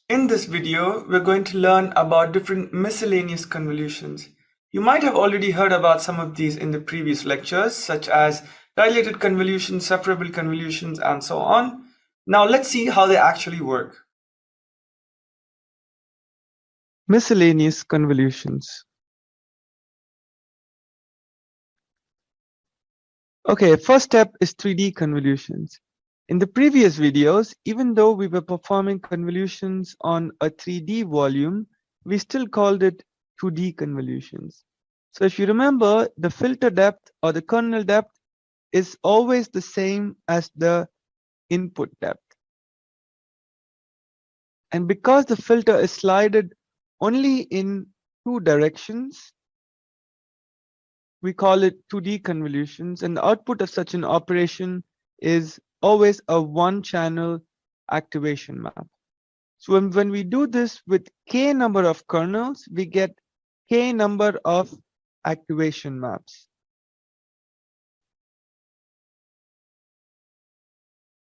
In this video, we're going to learn about different miscellaneous convolutions. You might have already heard about some of these in the previous lectures, such as dilated convolutions, separable convolutions, and so on. Now let's see how they actually work. Miscellaneous convolutions. Okay, first step is 3D convolutions. In the previous videos, even though we were performing convolutions on a 3D volume, we still called it 2D convolutions. So if you remember, the filter depth or the kernel depth is always the same as the input depth. And because the filter is slided only in two directions, we call it 2D convolutions, and the output of such an operation is always a one-channel activation map. So when we do this with k number of kernels, we get k number of activation maps.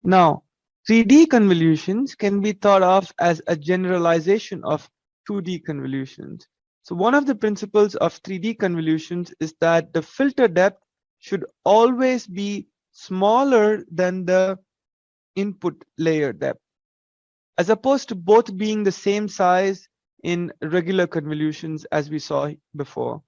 Now, 3D convolutions can be thought of as a generalization of 2D convolutions. So one of the principles of 3D convolutions is that the filter depth should always be smaller than the input layer depth, as opposed to both being the same size in regular convolutions as we saw before.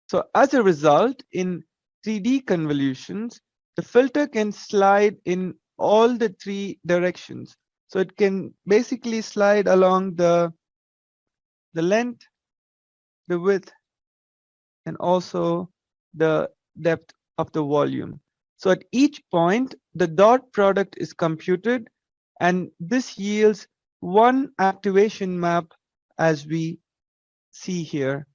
So as a result, in 3D convolutions, the filter can slide in all the three directions. So it can basically slide along the length, the width, and also the depth of the volume. So at each point, the dot product is computed, and this yields one activation map as we see here.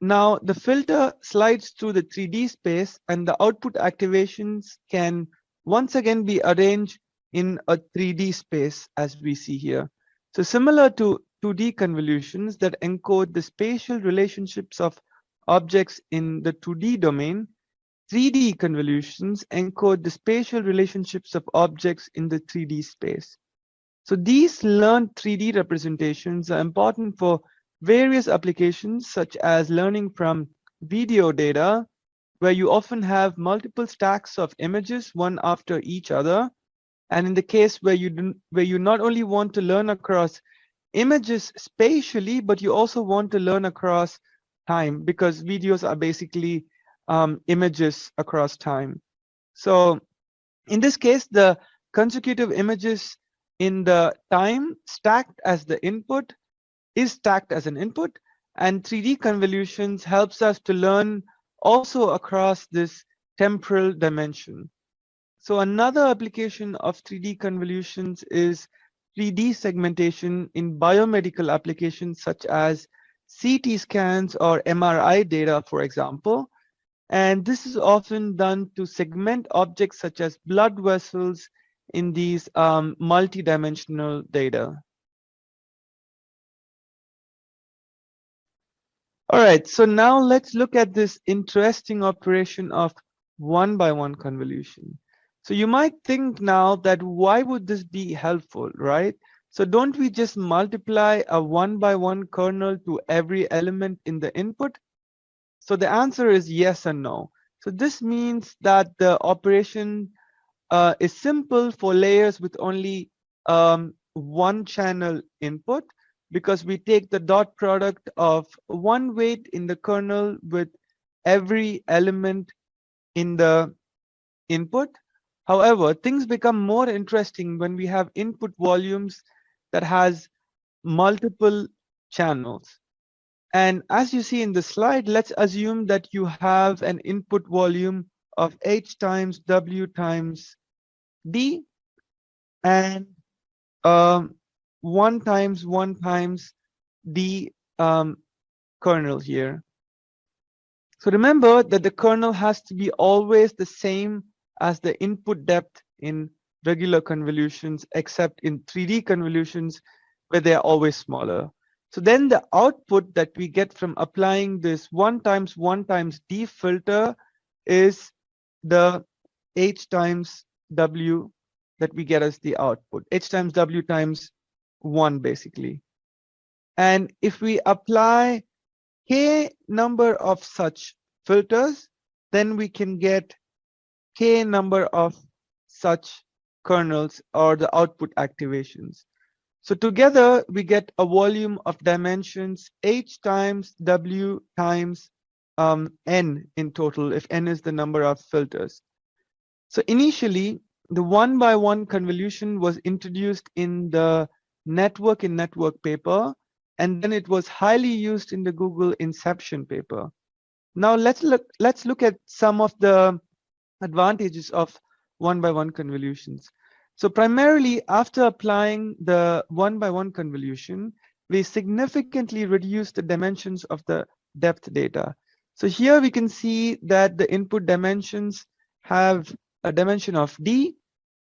Now the filter slides through the 3D space, and the output activations can once again be arranged in a 3D space as we see here. So similar to 2D convolutions that encode the spatial relationships of objects in the 2D domain, 3D convolutions encode the spatial relationships of objects in the 3D space. So these learned 3D representations are important for various applications, such as learning from video data, where you often have multiple stacks of images, one after each other. And in the case where you not only want to learn across images spatially, but you also want to learn across time, because videos are basically images across time. So in this case, the consecutive images in the time stacked as the input is stacked as an input, and 3D convolutions helps us to learn also across this temporal dimension. So another application of 3D convolutions is 3D segmentation in biomedical applications such as CT scans or MRI data, for example. And this is often done to segment objects such as blood vessels in these multi-dimensional data. All right, so now let's look at this interesting operation of one-by-one convolution. So you might think now that why would this be helpful, right? So don't we just multiply a one-by-one kernel to every element in the input? So the answer is yes and no. So this means that the operation is simple for layers with only one channel input, because we take the dot product of one weight in the kernel with every element in the input. However, things become more interesting when we have input volumes that has multiple channels. And as you see in the slide, let's assume that you have an input volume of h times w times d, and 1 times the kernel here. So remember that the kernel has to be always the same as the input depth in regular convolutions, except in 3D convolutions where they are always smaller. So then the output that we get from applying this 1 times d filter is the h times w that we get as the output, h times w times 1 basically. And if we apply k number of such filters, then we can get k number of such kernels or the output activations. So together we get a volume of dimensions h times w times n in total, if n is the number of filters. So initially, the 1-by-1 convolution was introduced in the network in network paper, and then it was highly used in the Google Inception paper. Now let's look at some of the advantages of 1-by-1 convolutions. So primarily, after applying the 1-by-1 convolution, we significantly reduce the dimensions of the depth data. So here we can see that the input dimensions have a dimension of d,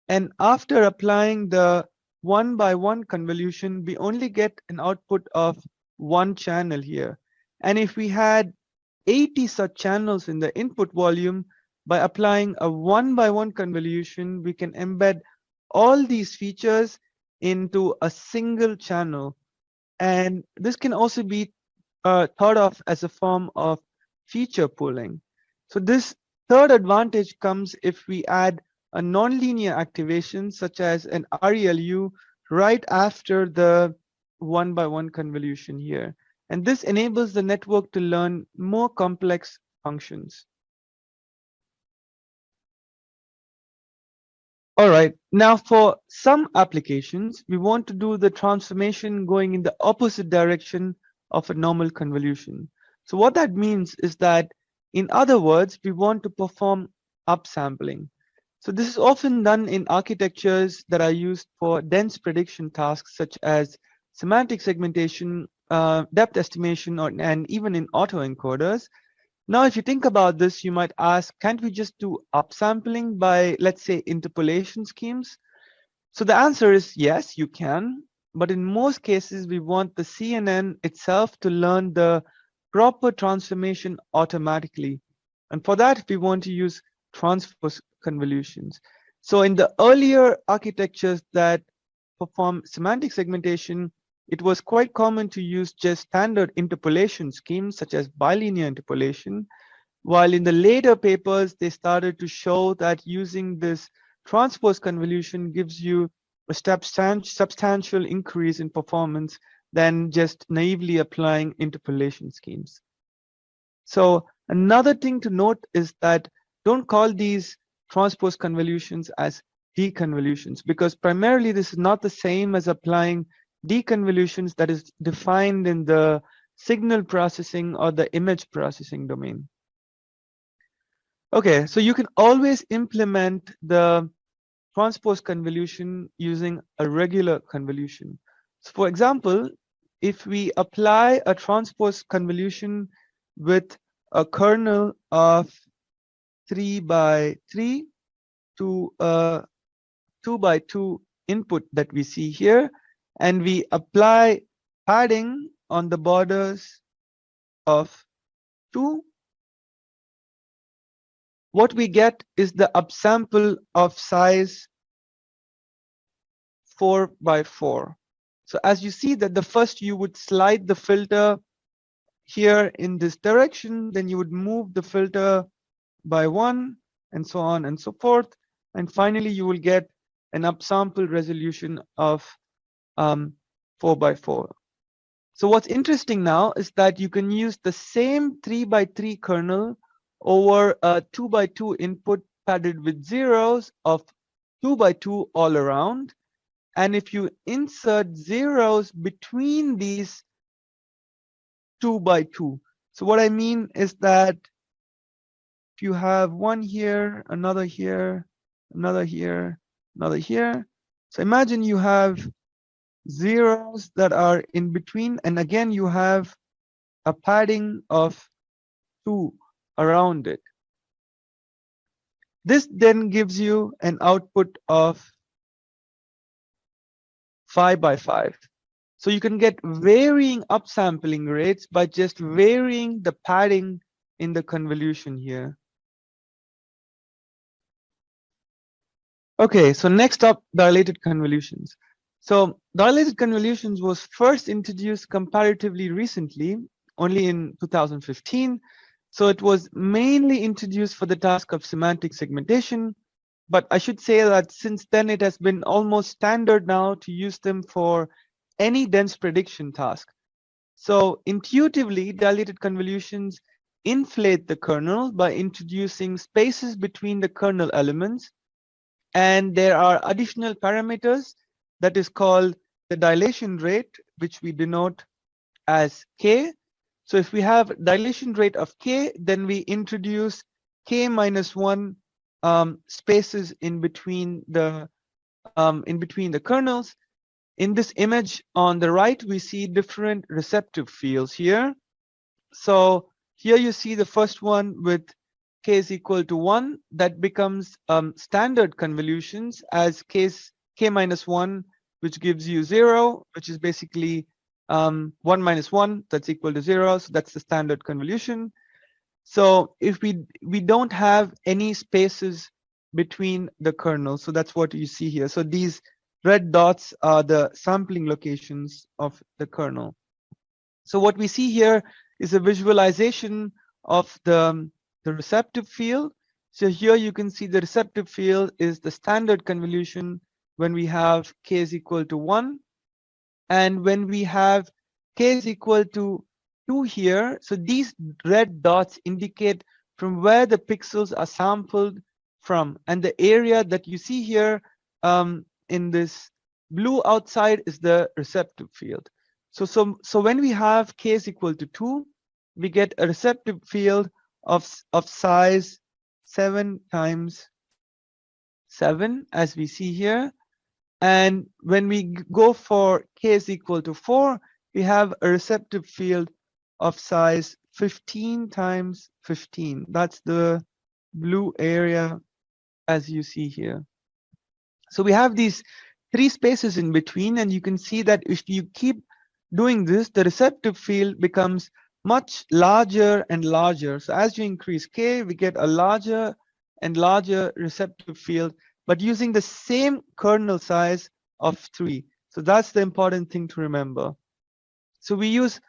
and after applying the 1-by-1 convolution, we only get an output of 1 channel here. And if we had 80 such channels in the input volume, by applying a 1-by-1 convolution, we can embed all these features into a single channel. And this can also be thought of as a form of feature pooling. So this third advantage comes if we add a nonlinear activation such as an ReLU right after the 1-by-1 convolution here. And this enables the network to learn more complex functions. All right, now for some applications, we want to do the transformation going in the opposite direction of a normal convolution. So what that means is that, in other words, we want to perform upsampling. So this is often done in architectures that are used for dense prediction tasks such as semantic segmentation, depth estimation, and even in autoencoders. Now, if you think about this, you might ask, can't we just do upsampling by, let's say, interpolation schemes? So the answer is yes, you can. But in most cases, we want the CNN itself to learn the proper transformation automatically. And for that, we want to use transposed convolutions. So in the earlier architectures that perform semantic segmentation, it was quite common to use just standard interpolation schemes such as bilinear interpolation, while in the later papers, they started to show that using this transposed convolution gives you a substantial increase in performance than just naively applying interpolation schemes. So another thing to note is that don't call these transposed convolutions as deconvolutions, because primarily this is not the same as applying deconvolutions that is defined in the signal processing or the image processing domain. Okay, so you can always implement the transposed convolution using a regular convolution. So for example, if we apply a transposed convolution with a kernel of 3x3 to a 2x2 input that we see here, and we apply padding on the borders of 2, what we get is the upsample of size 4x4. So as you see that the first you would slide the filter here in this direction, then you would move the filter by 1 and so on and so forth. And finally, you will get an upsample resolution of 4x4. So what's interesting now is that you can use the same 3x3 kernel over a 2x2 input padded with zeros of 2x2 all around. And if you insert zeros between these 2x2, so what I mean is that if you have one here, another here, another here, another here. So imagine you have zeros that are in between, and again you have a padding of 2 around it. This then gives you an output of 5x5. So you can get varying upsampling rates by just varying the padding in the convolution here. Okay, so next up, dilated convolutions. So dilated convolutions was first introduced comparatively recently, only in 2015. So it was mainly introduced for the task of semantic segmentation, but I should say that since then it has been almost standard now to use them for any dense prediction task. So intuitively, dilated convolutions inflate the kernel by introducing spaces between the kernel elements, and there are additional parameters that is called the dilation rate, which we denote as K. So if we have dilation rate of K, then we introduce K minus 1 spaces in between the kernels. In this image on the right, we see different receptive fields here. So here you see the first one with k is equal to 1. That becomes standard convolutions as k minus 1, which gives you 0, which is basically 1 minus 1, that's equal to 0. So that's the standard convolution. So if we don't have any spaces between the kernels, so that's what you see here. So these red dots are the sampling locations of the kernel. So what we see here is a visualization of the receptive field. So here you can see the receptive field is the standard convolution when we have k is equal to 1. And when we have k is equal to 2 here, so these red dots indicate from where the pixels are sampled from. And the area that you see here in this blue outside is the receptive field. So when we have k is equal to 2, we get a receptive field of size 7 times 7, as we see here. And when we go for k is equal to 4, we have a receptive field of size 15 times 15. That's the blue area as you see here. So we have these 3 spaces in between, and you can see that if you keep doing this, the receptive field becomes much larger and larger. So as you increase k, we get a larger and larger receptive field, but using the same kernel size of 3. So that's the important thing to remember. So we use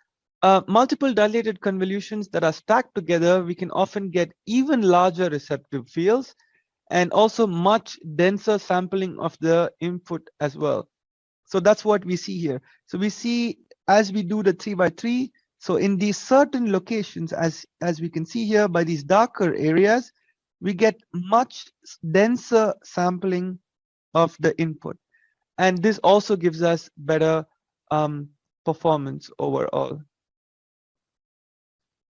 multiple dilated convolutions that are stacked together. We can often get even larger receptive fields and also much denser sampling of the input as well. So that's what we see here. So we see as we do the 3 by 3, so in these certain locations, as we can see here by these darker areas, we get much denser sampling of the input. And this also gives us better performance overall.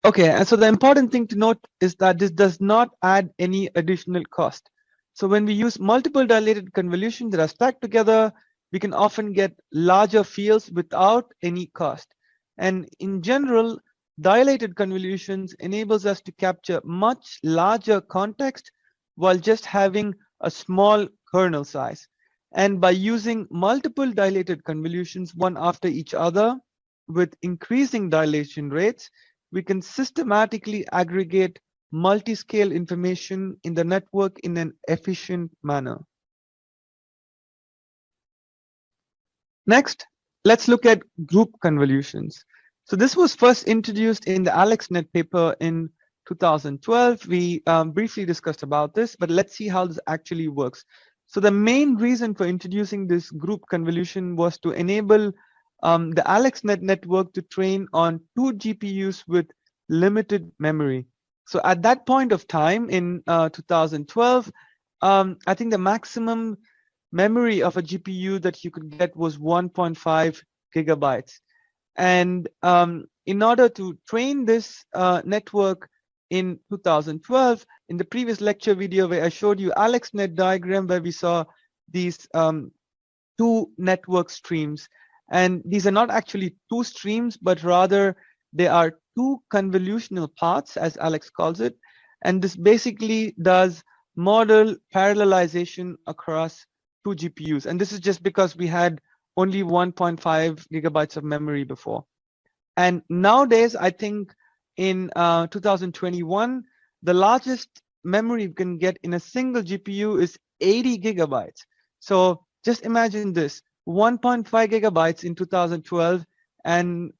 Okay, and so the important thing to note is that this does not add any additional cost. So when we use multiple dilated convolutions that are stacked together, we can often get larger fields without any cost. And in general, dilated convolutions enables us to capture much larger context while just having a small kernel size. And by using multiple dilated convolutions one after each other with increasing dilation rates, we can systematically aggregate multi-scale information in the network in an efficient manner. Next, let's look at group convolutions. So this was first introduced in the AlexNet paper in 2012. We briefly discussed about this, but let's see how this actually works. So the main reason for introducing this group convolution was to enable the AlexNet network to train on 2 GPUs with limited memory. So at that point of time in 2012, I think the maximum memory of a GPU that you could get was 1.5 gigabytes. And in order to train this network in 2012, in the previous lecture video where I showed you AlexNet diagram where we saw these 2 network streams. And these are not actually 2 streams, but rather they are 2 convolutional paths, as Alex calls it. And this basically does model parallelization across 2 GPUs. And this is just because we had only 1.5 gigabytes of memory before. And nowadays, I think in 2021, the largest memory you can get in a single GPU is 80 gigabytes. So just imagine this. 1.5 gigabytes in 2012, and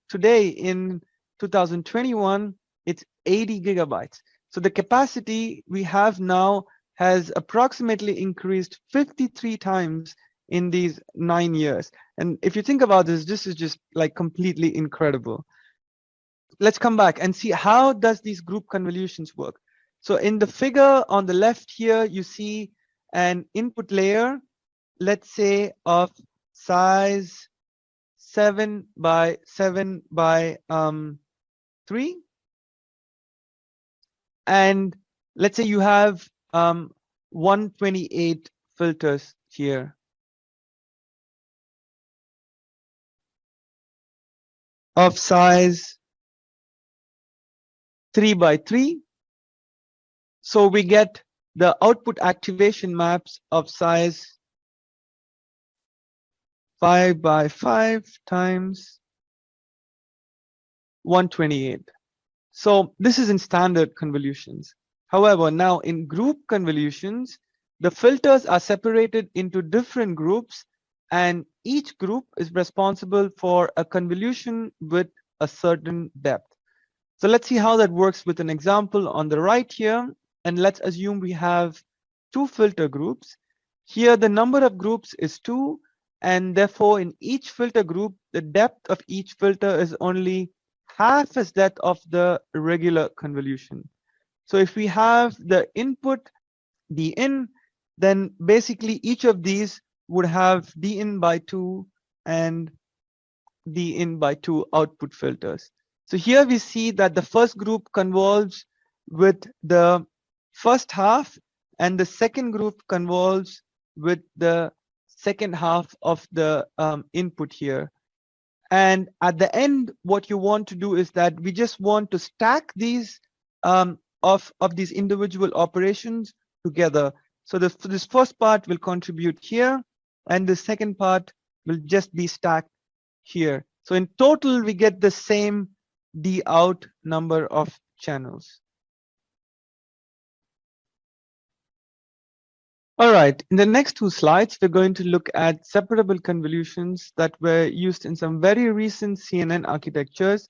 today in 2021 it's 80 gigabytes. So the capacity we have now has approximately increased 53 times in these 9 years. And if you think about this, this is just like completely incredible. Let's come back and see how does these group convolutions work. So in the figure on the left here, you see an input layer, let's say of size 7 by 7 by 3. And let's say you have 128 filters here of size 3 by 3. So we get the output activation maps of size 5 by 5 times 128. So this is in standard convolutions. However, now in group convolutions, the filters are separated into different groups, and each group is responsible for a convolution with a certain depth. So let's see how that works with an example on the right here. And let's assume we have 2 filter groups. Here the number of groups is 2, and therefore in each filter group, the depth of each filter is only half as that of the regular convolution. So if we have the input dn, then basically each of these would have dn by 2 and dn by 2 output filters. So here we see that the first group convolves with the first half, and the second group convolves with the second half of the input here. And at the end, what you want to do is that we just want to stack these of these individual operations together. So this first part will contribute here, and the second part will just be stacked here. So in total, we get the same D out number of channels. All right, in the next 2 slides, we're going to look at separable convolutions that were used in some very recent CNN architectures,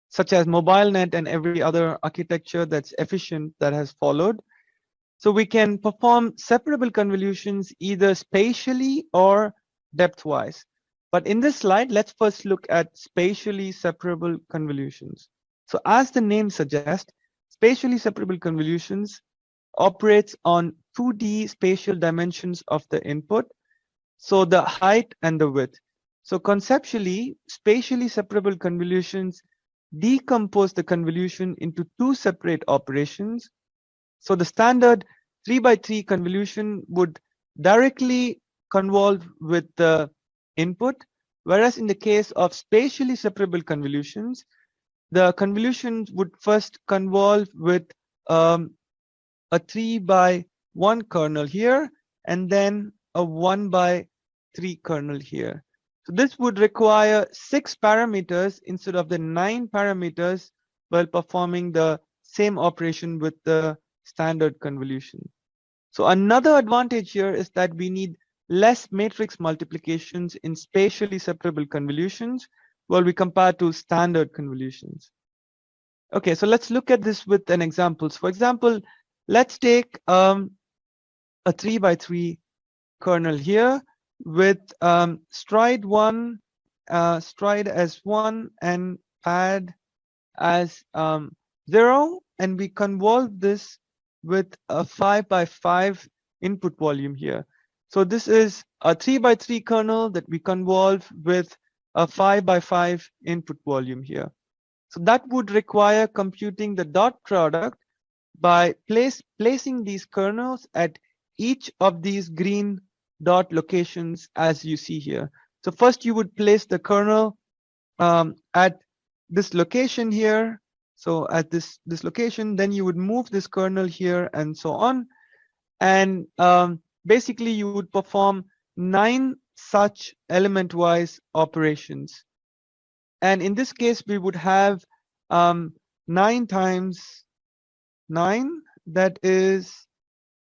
such as MobileNet and every other architecture that's efficient that has followed. So we can perform separable convolutions either spatially or depthwise. But in this slide, let's first look at spatially separable convolutions. So as the name suggests, spatially separable convolutions operates on 2D spatial dimensions of the input, so the height and the width. So conceptually, spatially separable convolutions decompose the convolution into 2 separate operations. So the standard 3 by 3 convolution would directly convolve with the input, whereas in the case of spatially separable convolutions, the convolutions would first convolve with a 3 by 1 kernel here, and then a 1 by 3 kernel here. So this would require 6 parameters instead of the 9 parameters while performing the same operation with the standard convolution. So another advantage here is that we need less matrix multiplications in spatially separable convolutions while we compare to standard convolutions. Okay, so let's look at this with an example. So for example, let's take a 3 by 3 kernel here with stride 1, stride as 1, and pad as 0, and we convolve this with a 5 by 5 input volume here. So this is a 3 by 3 kernel that we convolve with a 5 by 5 input volume here. So that would require computing the dot product by placing these kernels at each of these green dot locations as you see here. So first you would place the kernel at this location here. So at this location, then you would move this kernel here and so on. And basically you would perform 9 such element-wise operations. And in this case, we would have 9 times 9, that is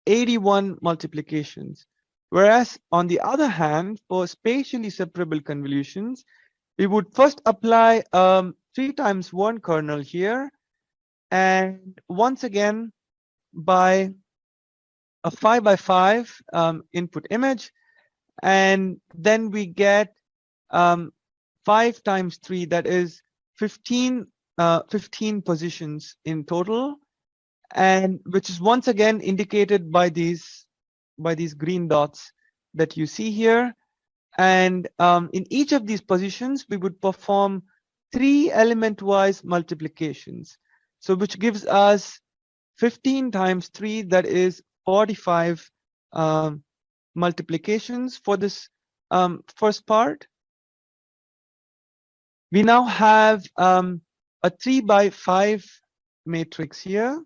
81 multiplications. Whereas on the other hand, for spatially separable convolutions, we would first apply 3 times 1 kernel here, and once again by a 5 by 5 input image, and then we get 5 times 3, that is 15 positions in total, and which is once again indicated by these green dots that you see here. And in each of these positions we would perform 3 element wise multiplications, so which gives us 15 times 3, that is 45 multiplications for this first part. We now have a 3 by 5 matrix here.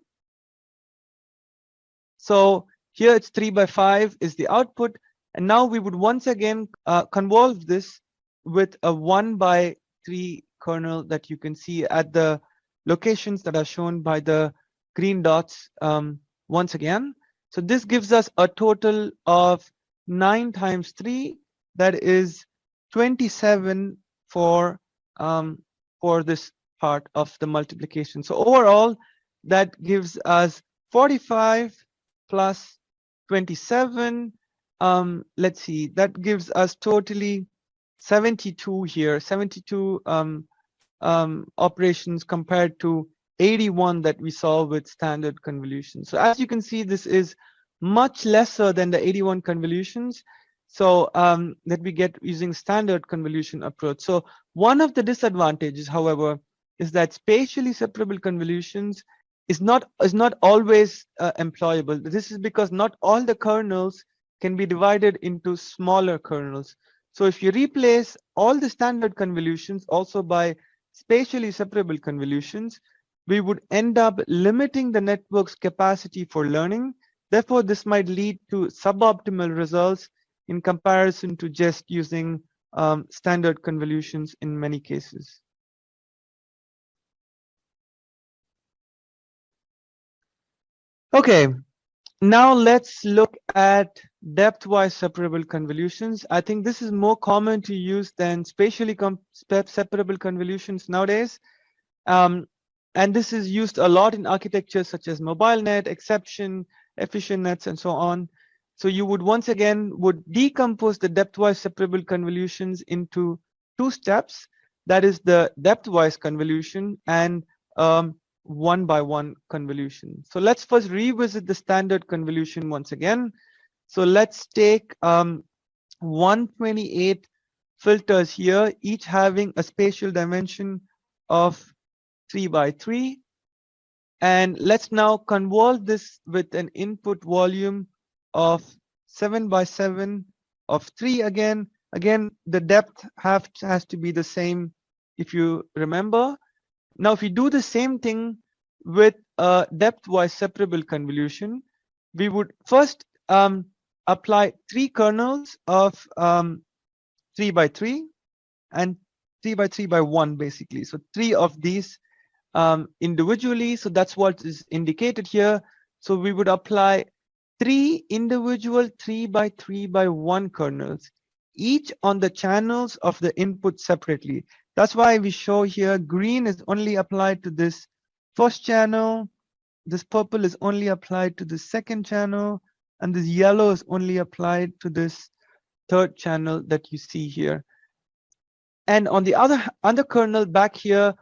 So here it's 3 by 5 is the output, and now we would once again convolve this with a 1 by 3 kernel that you can see at the locations that are shown by the green dots once again. So this gives us a total of 9 times 3, that is 27 for this part of the multiplication. So overall that gives us 45 plus 27. Let's see, that gives us totally 72 here, 72 operations compared to 81 that we saw with standard convolution. So as you can see, this is much lesser than the 81 convolutions, so that we get using standard convolution approach. So one of the disadvantages, however, is that spatially separable convolutions is not always employable. This is because not all the kernels can be divided into smaller kernels. So if you replace all the standard convolutions also by spatially separable convolutions, we would end up limiting the network's capacity for learning. Therefore, this might lead to suboptimal results in comparison to just using standard convolutions in many cases. Okay, now let's look at depthwise separable convolutions. I think this is more common to use than spatially separable convolutions nowadays. And this is used a lot in architectures such as mobile net, exception, efficient nets, and so on. So you would once again decompose the depthwise separable convolutions into 2 steps. That is the depthwise convolution and 1 by 1 convolution. So let's first revisit the standard convolution once again. So let's take 128 filters here, each having a spatial dimension of 3 by 3. And let's now convolve this with an input volume of 7 by 7 of 3 again. Again, the depth has to be the same if you remember. Now, if we do the same thing with a depthwise separable convolution, we would first apply 3 kernels of 3 by 3 and 3 by 3 by 1 basically. So 3 of these individually. So that's what is indicated here. So we would apply 3 individual 3 by 3 by 1 kernels, each on the channels of the input separately. That's why we show here green is only applied to this first channel, this purple is only applied to the second channel, and this yellow is only applied to this third channel that you see here. And on the other kernel back here,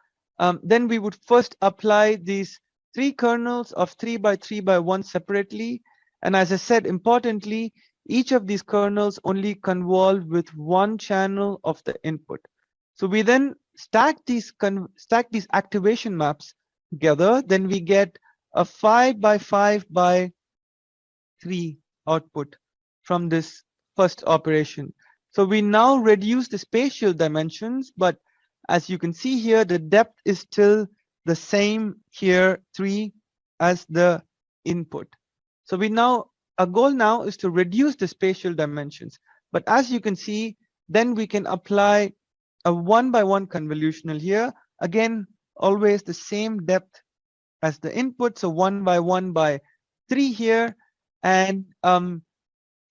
then we would first apply these 3 kernels of 3 by 3 by 1 separately. And as I said, importantly, each of these kernels only convolve with 1 channel of the input. So we then stack these activation maps together, then we get a 5 by 5 by 3 output from this first operation. So we now reduce the spatial dimensions, but as you can see here, the depth is still the same here, 3, as the input. So our goal now is to reduce the spatial dimensions. But as you can see, then we can apply a 1 by 1 convolutional here. Again, always the same depth as the input. So 1 by 1 by 3 here. And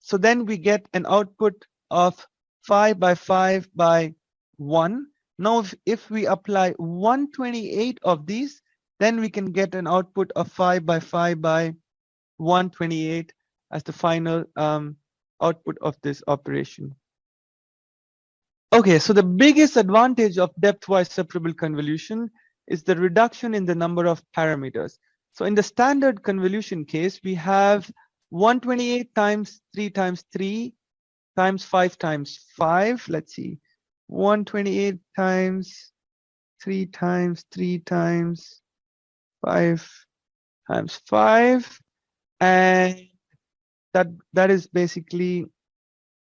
So then we get an output of 5 by 5 by 1. Now, if we apply 128 of these, then we can get an output of 5 by 5 by 128 as the final output of this operation. Okay, so the biggest advantage of depthwise separable convolution is the reduction in the number of parameters. So in the standard convolution case, we have 128 times 3 times 3 times 5 times 5. Let's see, 128 times 3 times 3 times 5 times 5, and that is basically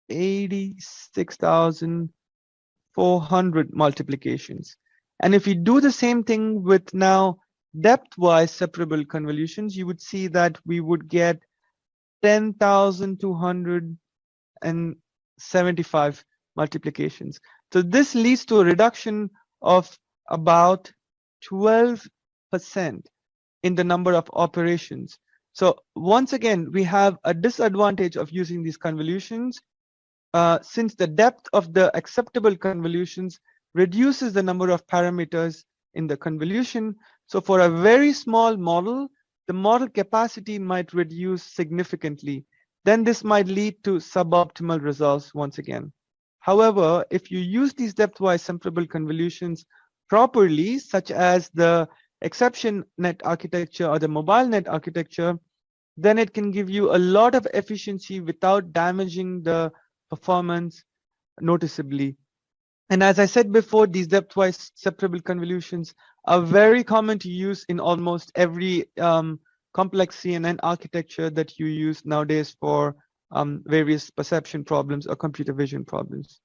86,400 multiplications. And if you do the same thing with now depthwise separable convolutions, you would see that we would get 10,275 multiplications. So this leads to a reduction of about 12% in the number of operations. So once again, we have a disadvantage of using these convolutions since the depth of the acceptable convolutions reduces the number of parameters in the convolution. So for a very small model, the model capacity might reduce significantly. Then this might lead to suboptimal results once again. However, if you use these depthwise separable convolutions properly, such as the exception net architecture or the mobile net architecture, then it can give you a lot of efficiency without damaging the performance noticeably. And as I said before, these depthwise separable convolutions are very common to use in almost every complex CNN architecture that you use nowadays for various perception problems or computer vision problems.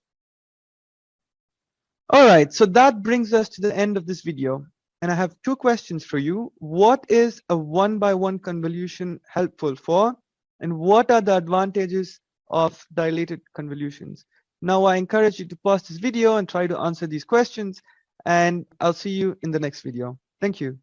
All right, so that brings us to the end of this video. And I have two questions for you. What is a one-by-one convolution helpful for? And what are the advantages of dilated convolutions? Now, I encourage you to pause this video and try to answer these questions. And I'll see you in the next video. Thank you.